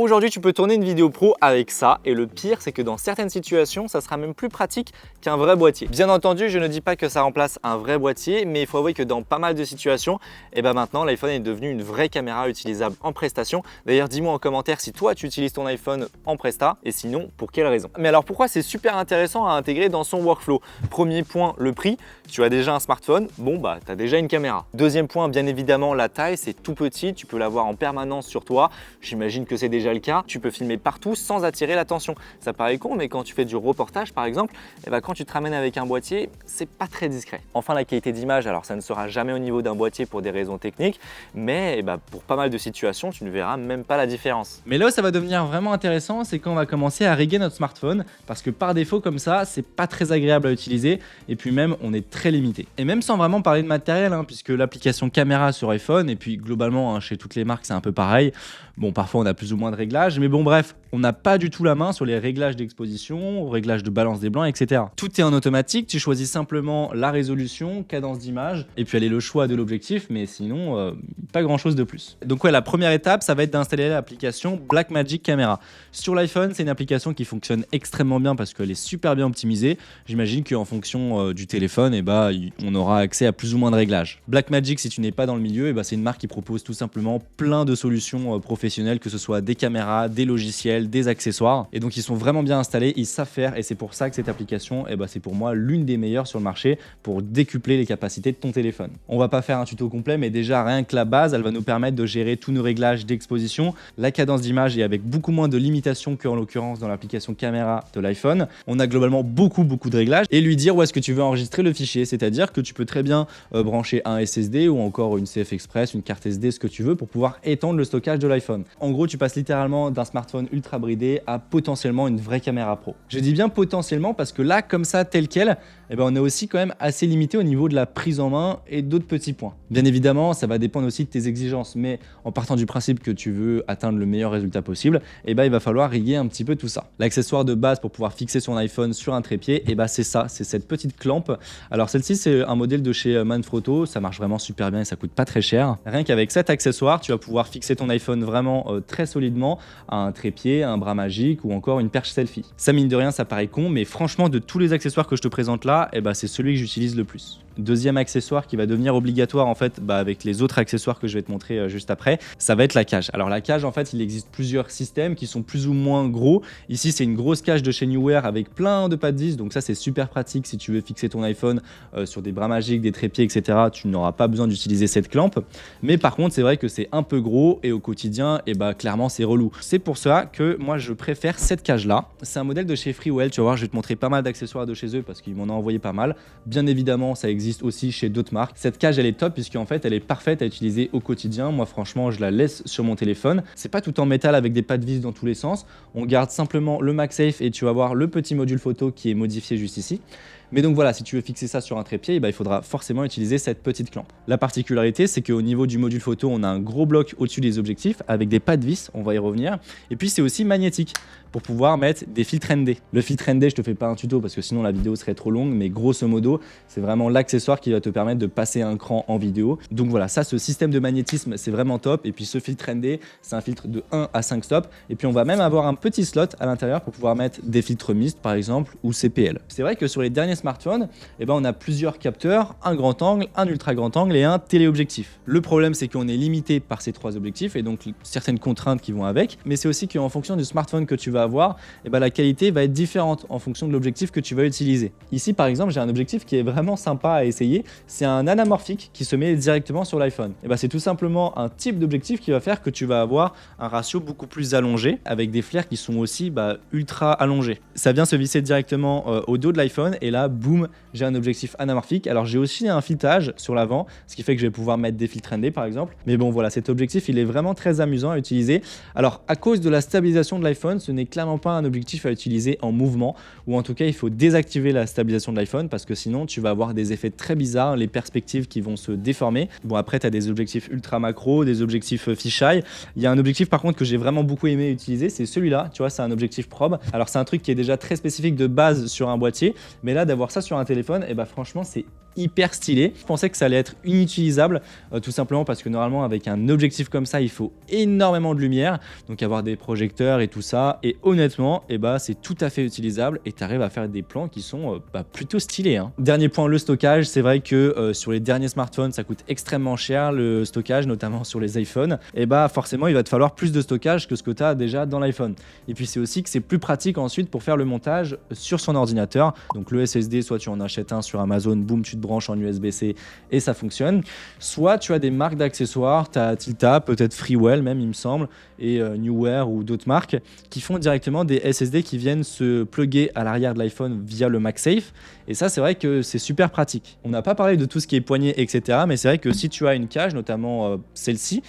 Aujourd'hui, tu peux tourner une vidéo pro avec ça et le pire, c'est que dans certaines situations, ça sera même plus pratique qu'un vrai boîtier. Bien entendu, je ne dis pas que ça remplace un vrai boîtier, mais il faut avouer que dans pas mal de situations, maintenant l'iPhone est devenu une vraie caméra utilisable en prestation. D'ailleurs, dis-moi en commentaire si toi tu utilises ton iPhone en presta et sinon pour quelle raison. Mais alors pourquoi c'est super intéressant à intégrer dans son workflow? Premier point, le prix. Tu as déjà un smartphone, tu as déjà une caméra. Deuxième point, bien évidemment, la taille, c'est tout petit, tu peux l'avoir en permanence sur toi. J'imagine que c'est déjà le cas. Tu peux filmer partout sans attirer l'attention. Ça paraît con, mais quand tu fais du reportage par exemple, quand tu te ramènes avec un boîtier, c'est pas très discret. Enfin, la qualité d'image, alors ça ne sera jamais au niveau d'un boîtier pour des raisons techniques, mais pour pas mal de situations, tu ne verras même pas la différence. Mais là où ça va devenir vraiment intéressant, c'est quand on va commencer à régler notre smartphone, parce que par défaut comme ça, c'est pas très agréable à utiliser, et puis même on est très limité. Et même sans vraiment parler de matériel, puisque l'application caméra sur iPhone, et puis globalement chez toutes les marques c'est un peu pareil, parfois on a plus ou moins de réglages, mais bref, on n'a pas du tout la main sur les réglages d'exposition, réglages de balance des blancs, etc. Tout est en automatique, tu choisis simplement la résolution, cadence d'image, et puis le choix de l'objectif, mais sinon, pas grand chose de plus. Donc la première étape, ça va être d'installer l'application Blackmagic Camera. Sur l'iPhone, c'est une application qui fonctionne extrêmement bien parce qu'elle est super bien optimisée. J'imagine qu'en fonction du téléphone, on aura accès à plus ou moins de réglages. Blackmagic, si tu n'es pas dans le milieu, c'est une marque qui propose tout simplement plein de solutions professionnelles, que ce soit des caméras, des logiciels, des accessoires. Et donc ils sont vraiment bien installés, ils savent faire, et c'est pour ça que cette application, c'est pour moi l'une des meilleures sur le marché pour décupler les capacités de ton téléphone. On va pas faire un tuto complet, mais déjà rien que la base, elle va nous permettre de gérer tous nos réglages d'exposition, la cadence d'image, et avec beaucoup moins de limitations qu'en l'occurrence dans l'application caméra de l'iPhone. On a globalement beaucoup de réglages, et lui dire où est-ce que tu veux enregistrer le fichier, c'est-à-dire que tu peux très bien brancher un SSD ou encore une CF Express, une carte SD, ce que tu veux, pour pouvoir étendre le stockage de l'iPhone. En gros, tu passes littéralement d'un smartphone ultra bridé à potentiellement une vraie caméra pro. Je dis bien potentiellement parce que là, comme ça, tel quel, on est aussi quand même assez limité au niveau de la prise en main et d'autres petits points. Bien évidemment, ça va dépendre aussi de tes exigences, mais en partant du principe que tu veux atteindre le meilleur résultat possible, il va falloir riguer un petit peu tout ça. L'accessoire de base pour pouvoir fixer son iPhone sur un trépied, c'est ça, c'est cette petite clampe. Alors celle-ci, c'est un modèle de chez Manfrotto, ça marche vraiment super bien et ça coûte pas très cher. Rien qu'avec cet accessoire, tu vas pouvoir fixer ton iPhone vraiment très solidement à un trépied, un bras magique ou encore une perche selfie. Ça, mine de rien, ça paraît con, mais franchement, de tous les accessoires que je te présente là, c'est celui que j'utilise le plus. Deuxième accessoire qui va devenir obligatoire avec les autres accessoires que je vais te montrer juste après, ça va être la cage. Alors la cage, il existe plusieurs systèmes qui sont plus ou moins gros. Ici, c'est une grosse cage de chez Neewer avec plein de pattes vis, donc ça c'est super pratique si tu veux fixer ton iPhone sur des bras magiques, des trépieds, etc. Tu n'auras pas besoin d'utiliser cette clampe. Mais par contre, c'est vrai que c'est un peu gros et au quotidien, clairement c'est relou. C'est pour ça que moi je préfère cette cage là. C'est un modèle de chez Freewell, tu vas voir, je vais te montrer pas mal d'accessoires de chez eux parce qu'ils m'en ont envoyé pas mal. Bien évidemment, ça existe aussi chez d'autres marques. Cette cage, elle est top puisqu'en fait, elle est parfaite à utiliser au quotidien. Moi, franchement, je la laisse sur mon téléphone. C'est pas tout en métal avec des pattes vis dans tous les sens. On garde simplement le MagSafe et tu vas voir le petit module photo qui est modifié juste ici. Mais donc voilà, si tu veux fixer ça sur un trépied, il faudra forcément utiliser cette petite clampe. La particularité, c'est qu'au niveau du module photo, on a un gros bloc au-dessus des objectifs avec des pattes vis, on va y revenir. Et puis c'est aussi magnétique pour pouvoir mettre des filtres ND. Le filtre ND, je te fais pas un tuto parce que sinon la vidéo serait trop longue, mais grosso modo, c'est vraiment l'accessoire qui va te permettre de passer un cran en vidéo. Donc voilà, ça, ce système de magnétisme, c'est vraiment top. Et puis ce filtre ND, c'est un filtre de 1 à 5 stops. Et puis on va même avoir un petit slot à l'intérieur pour pouvoir mettre des filtres mist par exemple ou CPL. C'est vrai que sur les derniers smartphones, on a plusieurs capteurs, un grand angle, un ultra grand angle et un téléobjectif. Le problème, c'est qu'on est limité par ces trois objectifs et donc certaines contraintes qui vont avec, mais c'est aussi qu'en fonction du smartphone que tu vas avoir, la qualité va être différente en fonction de l'objectif que tu vas utiliser. Ici, par exemple, j'ai un objectif qui est vraiment sympa à essayer. C'est un anamorphique qui se met directement sur l'iPhone. C'est tout simplement un type d'objectif qui va faire que tu vas avoir un ratio beaucoup plus allongé avec des flares qui sont aussi ultra allongés. Ça vient se visser directement au dos de l'iPhone et là, boum, j'ai un objectif anamorphique. Alors j'ai aussi un filetage sur l'avant, ce qui fait que je vais pouvoir mettre des filtres ND par exemple. Mais bon voilà, cet objectif il est vraiment très amusant à utiliser. Alors à cause de la stabilisation de l'iPhone, ce n'est clairement pas un objectif à utiliser en mouvement, ou en tout cas il faut désactiver la stabilisation de l'iPhone parce que sinon tu vas avoir des effets très bizarres, les perspectives qui vont se déformer. Bon après tu as des objectifs ultra macro, des objectifs fisheye. Il y a un objectif par contre que j'ai vraiment beaucoup aimé utiliser, c'est celui-là, tu vois, c'est un objectif probe. Alors c'est un truc qui est déjà très spécifique de base sur un boîtier, mais là d'avoir ça sur un téléphone, franchement c'est hyper stylé. Je pensais que ça allait être inutilisable, tout simplement parce que normalement avec un objectif comme ça, il faut énormément de lumière, donc avoir des projecteurs et tout ça. Et honnêtement, c'est tout à fait utilisable et tu arrives à faire des plans qui sont plutôt stylés, hein. Dernier point, le stockage. C'est vrai que sur les derniers smartphones, ça coûte extrêmement cher le stockage, notamment sur les iPhones. Forcément, il va te falloir plus de stockage que ce que tu as déjà dans l'iPhone. Et puis c'est aussi que c'est plus pratique ensuite pour faire le montage sur son ordinateur. Donc le SSD, soit tu en achètes un sur Amazon, boum, tu te branches en USB-C et ça fonctionne. Soit tu as des marques d'accessoires, tu as Tilta, peut-être Freewell même, il me semble, et Newware ou d'autres marques qui font directement des SSD qui viennent se plugger à l'arrière de l'iPhone via le MagSafe. Et ça, c'est vrai que c'est super pratique. On n'a pas parlé de tout ce qui est poignée, etc. Mais c'est vrai que si tu as une cage, notamment celle-ci,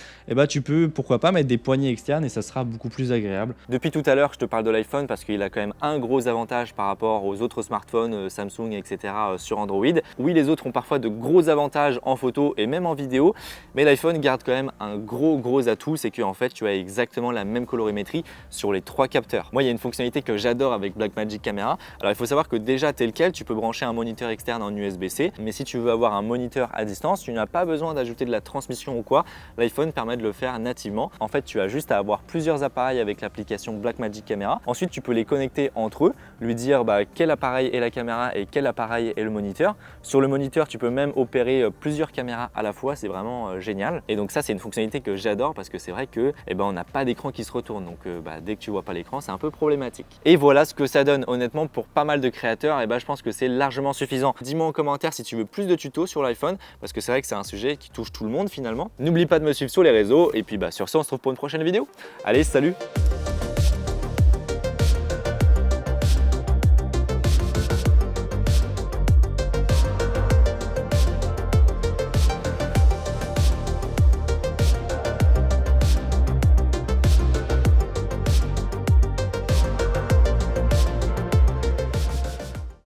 tu peux, pourquoi pas, mettre des poignées externes et ça sera beaucoup plus agréable. Depuis tout à l'heure, je te parle de l'iPhone parce qu'il a quand même un gros avantage par rapport aux autres smartphones, Samsung, etc. sur Android. Oui, les autres ont parfois de gros avantages en photo et même en vidéo, mais l'iPhone garde quand même un gros atout, c'est que en fait, tu as exactement la même colorimétrie sur les 3 capteurs. Moi, il y a une fonctionnalité que j'adore avec Blackmagic Camera. Alors, il faut savoir que déjà tel quel, tu peux brancher un moniteur externe en USB-C, mais si tu veux avoir un moniteur à distance, tu n'as pas besoin d'ajouter de la transmission ou quoi. L'iPhone permet de le faire nativement. En fait, tu as juste à avoir plusieurs appareils avec l'application Blackmagic Camera. Ensuite, tu peux les connecter entre eux, lui dire quel appareil est la caméra et quel appareil est le moniteur. Sur le moniteur, tu peux même opérer plusieurs caméras à la fois, c'est vraiment génial. Et donc ça, c'est une fonctionnalité que j'adore parce que c'est vrai que on n'a pas d'écran qui se retourne. Donc dès que tu vois pas l'écran, c'est un peu problématique. Et voilà ce que ça donne honnêtement pour pas mal de créateurs. Je pense que c'est largement suffisant. Dis-moi en commentaire si tu veux plus de tutos sur l'iPhone parce que c'est vrai que c'est un sujet qui touche tout le monde finalement. N'oublie pas de me suivre sur les réseaux et puis sur ça, on se retrouve pour une prochaine vidéo. Allez, salut!